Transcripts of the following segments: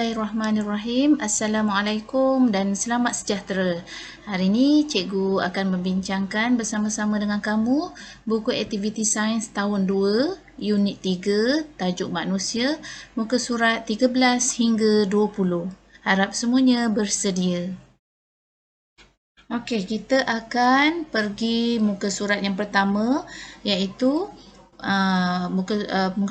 Bismillahirrahmanirrahim. Assalamualaikum dan selamat sejahtera. Hari ini cikgu akan membincangkan bersama-sama dengan kamu buku aktiviti sains tahun 2, unit 3, tajuk manusia, muka surat 13 hingga 20. Harap semuanya bersedia. Okey, kita akan pergi muka surat yang pertama, iaitu muka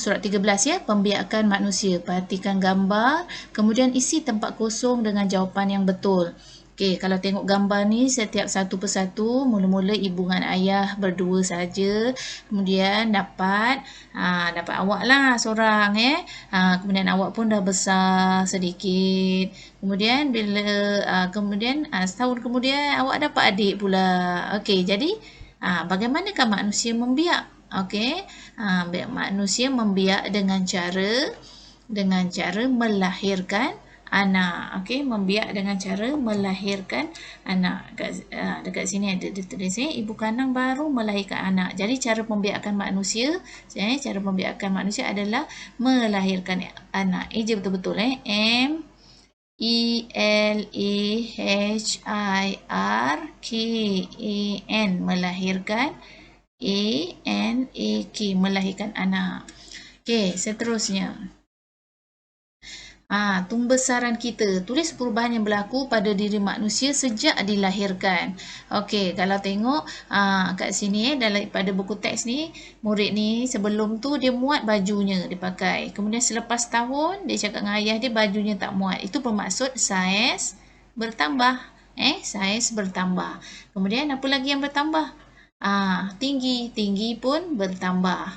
surat 13 ya, pembiakan manusia. Perhatikan gambar, kemudian isi tempat kosong dengan jawapan yang betul. Okey, kalau tengok gambar ni setiap satu persatu, mula-mula ibu dengan ayah berdua saja, kemudian dapat awak lah seorang kemudian awak pun dah besar sedikit. Kemudian setahun kemudian awak dapat adik pula. Okey, jadi bagaimanakah manusia membiak? Okey, manusia membiak dengan cara melahirkan anak. Okey, membiak dengan cara melahirkan anak. Dekat sini ada tulis ibu kandang baru melahirkan anak. Jadi cara pembiakan manusia, adalah melahirkan anak. Je betul-betul melahirkan, melahirkan melahirkan anak. Okey, seterusnya. Pembesaran kita. Tulis perubahan yang berlaku pada diri manusia sejak dilahirkan. Okey, kalau tengok kat sini pada buku teks ni, murid ni sebelum tu dia muat bajunya dia pakai. Kemudian selepas tahun dia cakap dengan ayah dia bajunya tak muat. Itu bermaksud saiz bertambah. Saiz bertambah. Kemudian apa lagi yang bertambah? Tinggi pun bertambah.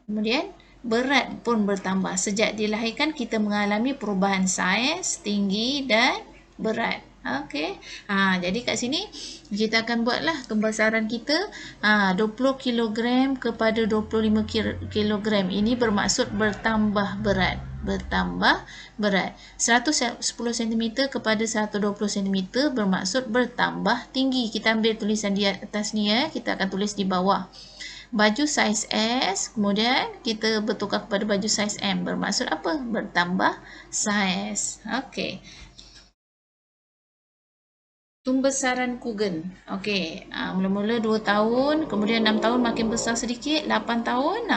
Kemudian berat pun bertambah. Sejak dilahirkan kita mengalami perubahan saiz, tinggi dan berat. Okey. Jadi kat sini kita akan buatlah pembesaran kita 20 kg kepada 25 kg. Ini bermaksud bertambah berat. 110 cm kepada 120 cm bermaksud bertambah tinggi. Kita ambil tulisan di atas ni kita akan tulis di bawah. Baju saiz S, kemudian kita bertukar kepada baju saiz M. Bermaksud apa? Bertambah saiz. Okey. Pembesaran Kugen. Okey, mula-mula 2 tahun, kemudian 6 tahun makin besar sedikit, 8 tahun.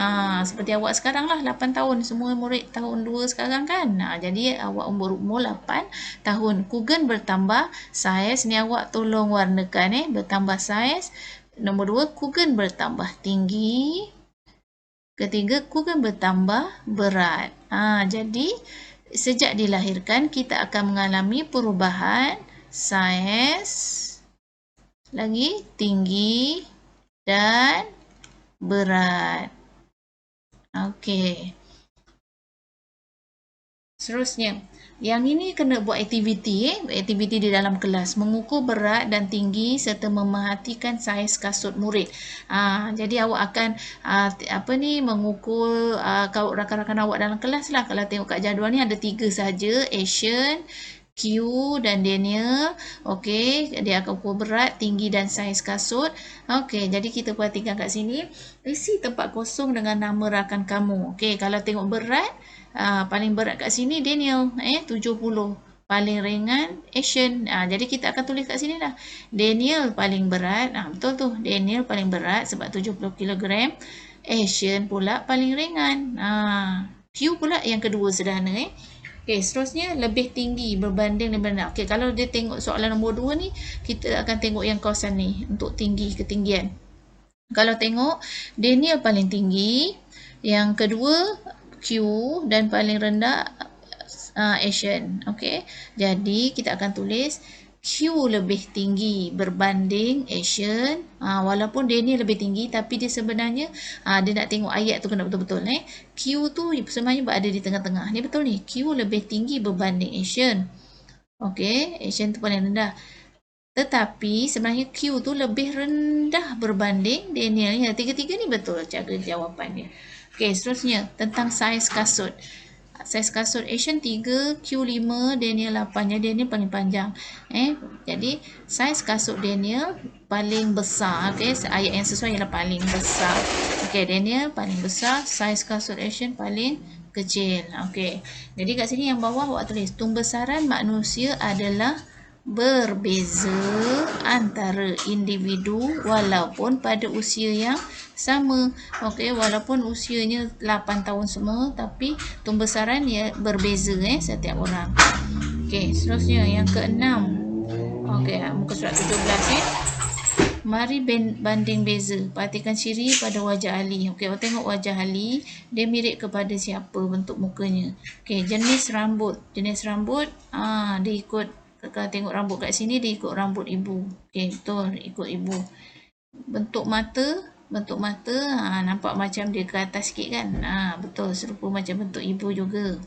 Seperti awak sekarang lah, 8 tahun. Semua murid tahun 2 sekarang kan. Jadi awak umur 8 tahun. Kugen bertambah saiz. Ni awak tolong warnakan bertambah saiz. Nombor 2, Kugen bertambah tinggi. Ketiga, Kugen bertambah berat. Jadi sejak dilahirkan kita akan mengalami perubahan saiz, lagi tinggi dan berat. Okey. Seterusnya, yang ini kena buat aktiviti di dalam kelas, mengukur berat dan tinggi serta memerhatikan saiz kasut murid. Jadi awak akan mengukur rakan-rakan awak dalam kelas lah. Kalau tengok kat jadual ni ada 3 saja, Asian, Q dan Daniel. Okey, dia akan ukur berat, tinggi dan saiz kasut. Okey, jadi kita perhatikan kat sini, isi tempat kosong dengan nama rakan kamu. Okey, kalau tengok berat, paling berat kat sini Daniel 70. Paling ringan Asian. Jadi kita akan tulis kat sini lah. Daniel paling berat. Betul tu. Daniel paling berat sebab 70 kg. Asian pula paling ringan. Q pula yang kedua sederhana Okey, seterusnya lebih tinggi berbanding dengan berat. Okey, kalau dia tengok soalan nombor 2 ni, kita akan tengok yang kawasan ni untuk ketinggian. Kalau tengok Daniel paling tinggi, yang kedua Q dan paling rendah Asian. Okey. Jadi kita akan tulis Q lebih tinggi berbanding Asian. Walaupun Daniel lebih tinggi tapi dia sebenarnya dia nak tengok ayat tu kena betul-betul Q tu sebenarnya berada di tengah-tengah. Ni betul ni. Q lebih tinggi berbanding Asian. Okey, Asian tu paling rendah. Tetapi sebenarnya Q tu lebih rendah berbanding Daniel. Tiga-tiga ni betul cara jawapan dia. Okey, seterusnya tentang saiz kasut. Saiz kasut Asian 3, Q 5, Daniel 8. Daniel paling panjang. Jadi saiz kasut Daniel paling besar. Okey, ayat yang sesuai ialah paling besar. Okey, Daniel paling besar, saiz kasut Asian paling kecil. Okey. Jadi kat sini yang bawah awak tulis pembesaran manusia adalah berbeza antara individu walaupun pada usia yang sama. Okey, walaupun usianya 8 tahun semua tapi pembesaran ya berbeza setiap orang. Okey, seterusnya yang keenam. Okey, muka surat 17 Mari banding beza. Perhatikan ciri pada wajah Ali. Okey, awak tengok wajah Ali, dia mirip kepada siapa bentuk mukanya. Okey, jenis rambut. Jenis rambut, dia ikut, kalau tengok rambut kat sini, dia ikut rambut ibu. Okey, betul, ikut ibu. Bentuk mata, nampak macam dia ke atas sikit kan? Betul, serupa macam bentuk ibu juga.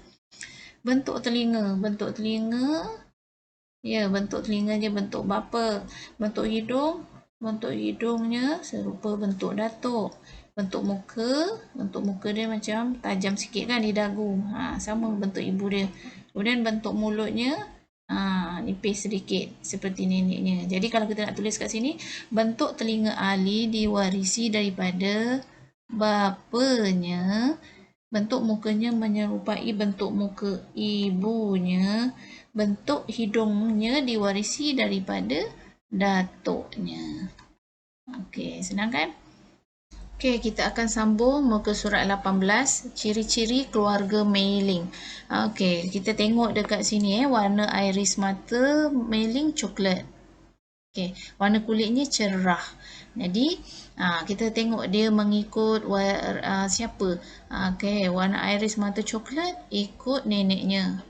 Bentuk telinga, ya, bentuk telinganya bentuk bapa. Bentuk hidungnya serupa bentuk datuk. Bentuk muka dia macam tajam sikit kan di dagu. Sama bentuk ibu dia. Kemudian bentuk mulutnya nipis sedikit seperti neneknya. Jadi kalau kita nak tulis kat sini, bentuk telinga Ali diwarisi daripada bapanya. Bentuk mukanya menyerupai bentuk muka ibunya. Bentuk hidungnya diwarisi daripada datuknya. Okey, senang kan? Okey, kita akan sambung muka surat 18, ciri-ciri keluarga Mei-ling. Okey, kita tengok dekat sini warna iris mata Mei-ling coklat. Okey, warna kulitnya cerah. Jadi, kita tengok dia mengikut siapa? Okey, warna iris mata coklat ikut neneknya.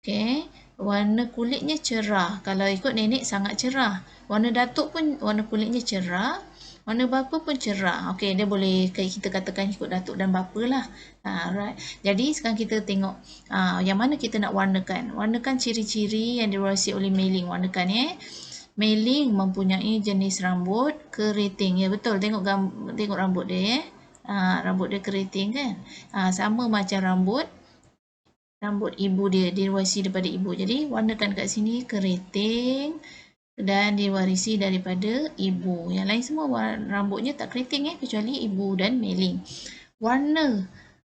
Okey, warna kulitnya cerah. Kalau ikut nenek sangat cerah. Warna datuk pun warna kulitnya cerah. Warna bapa pun cerah. Okey, dia boleh kita katakan ikut datuk dan bapa lah. Right. Jadi sekarang kita tengok yang mana kita nak warnakan. Warnakan ciri-ciri yang diwarisi oleh Mei-ling. Warnakan Mei-ling mempunyai jenis rambut keriting. Ya betul, tengok rambut dia rambut dia keriting kan. Sama macam rambut ibu dia, diwarisi daripada ibu. Jadi warnakan kat sini keriting dan diwarisi daripada ibu. Yang lain semua rambutnya tak keriting kecuali ibu dan Mei-ling. Warna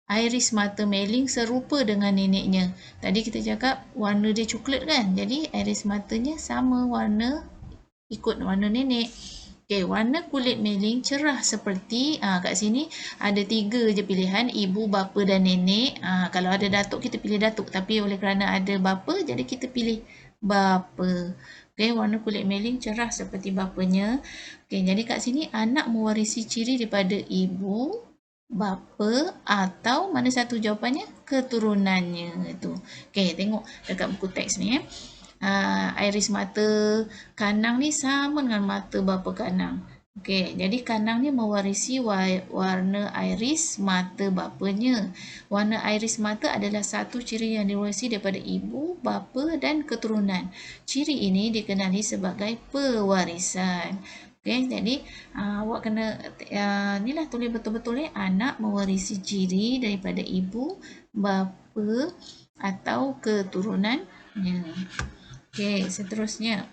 iris mata Mei-ling serupa dengan neneknya. Tadi kita cakap warna dia coklat kan. Jadi iris matanya sama warna ikut warna nenek. Okey, warna kulit Mei-ling cerah seperti kat sini ada 3 je pilihan, ibu, bapa dan nenek. Kalau ada datuk kita pilih datuk, tapi oleh kerana ada bapa jadi kita pilih bapa. Okey, warna kulit Mei-ling cerah seperti bapanya. Okey, jadi kat sini anak mewarisi ciri daripada ibu, bapa atau mana satu jawapannya? Keturunannya itu. Okey, tengok dekat buku teks ni iris mata Kanang ni sama dengan mata bapa Kanang. Okey, jadi Kanang ni mewarisi warna iris mata bapanya. Warna iris mata adalah satu ciri yang diwarisi daripada ibu, bapa dan keturunan. Ciri ini dikenali sebagai pewarisan. Okey, jadi awak kena inilah tulis betul-betul anak mewarisi ciri daripada ibu, bapa atau keturunannya. Okey, seterusnya.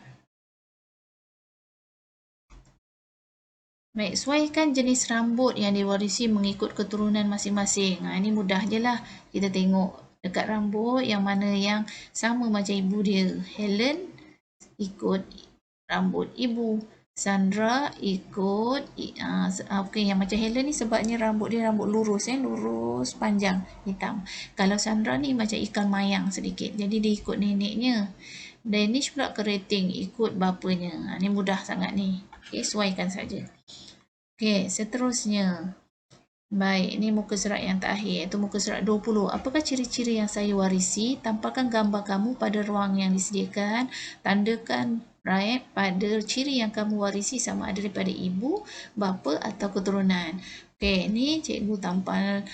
Baik, sesuaikan jenis rambut yang diwarisi mengikut keturunan masing-masing. Ini mudah je lah. Kita tengok dekat rambut yang mana yang sama macam ibu dia. Helen ikut rambut ibu. Sandra ikut okey, yang macam Helen ni sebabnya rambut dia rambut lurus lurus panjang hitam. Kalau Sandra ni macam ikan mayang sedikit. Jadi dia ikut neneknya. Danish pula keriting ikut bapanya. Ni mudah sangat ni. Okey, sesuaikan saja. Okey, seterusnya. Baik, ini muka surat yang terakhir iaitu muka surat 20. Apakah ciri-ciri yang saya warisi? Tampakkan gambar kamu pada ruang yang disediakan. Tandakan pada ciri yang kamu warisi sama ada daripada ibu, bapa atau keturunan. Okey, ni cikgu tampal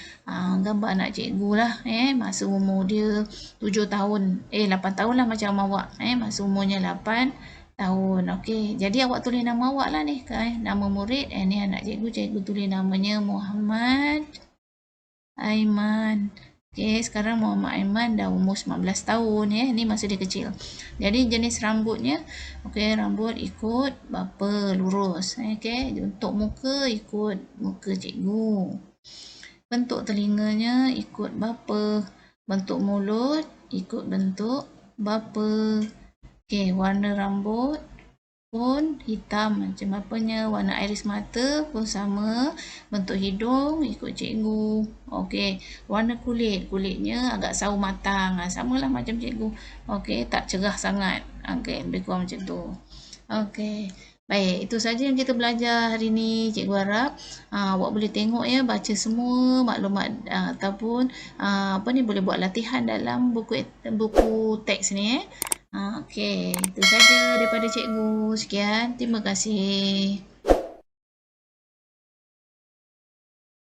gambar anak cikgu lah masa umur dia 7 tahun. 8 tahun lah macam awak. Masa umurnya 8 tahun. Okey, jadi awak tulis nama awak lah ni kan. Nama murid. Ni anak cikgu tulis namanya Muhammad Aiman. Okey, sekarang Muhammad Aiman dah umur 19 tahun ni masa dia kecil. Jadi jenis rambutnya rambut ikut bapa lurus. Okey, untuk muka ikut muka cikgu. Bentuk telinganya ikut bapa. Bentuk mulut ikut bentuk bapa. Okey, warna rambut pun hitam macam bapanya. Warna iris mata pun sama. Bentuk hidung ikut cikgu. Okey, warna kulit. Kulitnya agak sawo matang. Samalah macam cikgu. Okey, tak cerah sangat. Okey, lebih kurang macam tu. Okey. Baik, itu saja yang kita belajar hari ni. Cikgu harap awak boleh tengok ya, baca semua maklumat ataupun apa ni, boleh buat latihan dalam buku teks ni Okey, itu saja daripada cikgu. Sekian, terima kasih.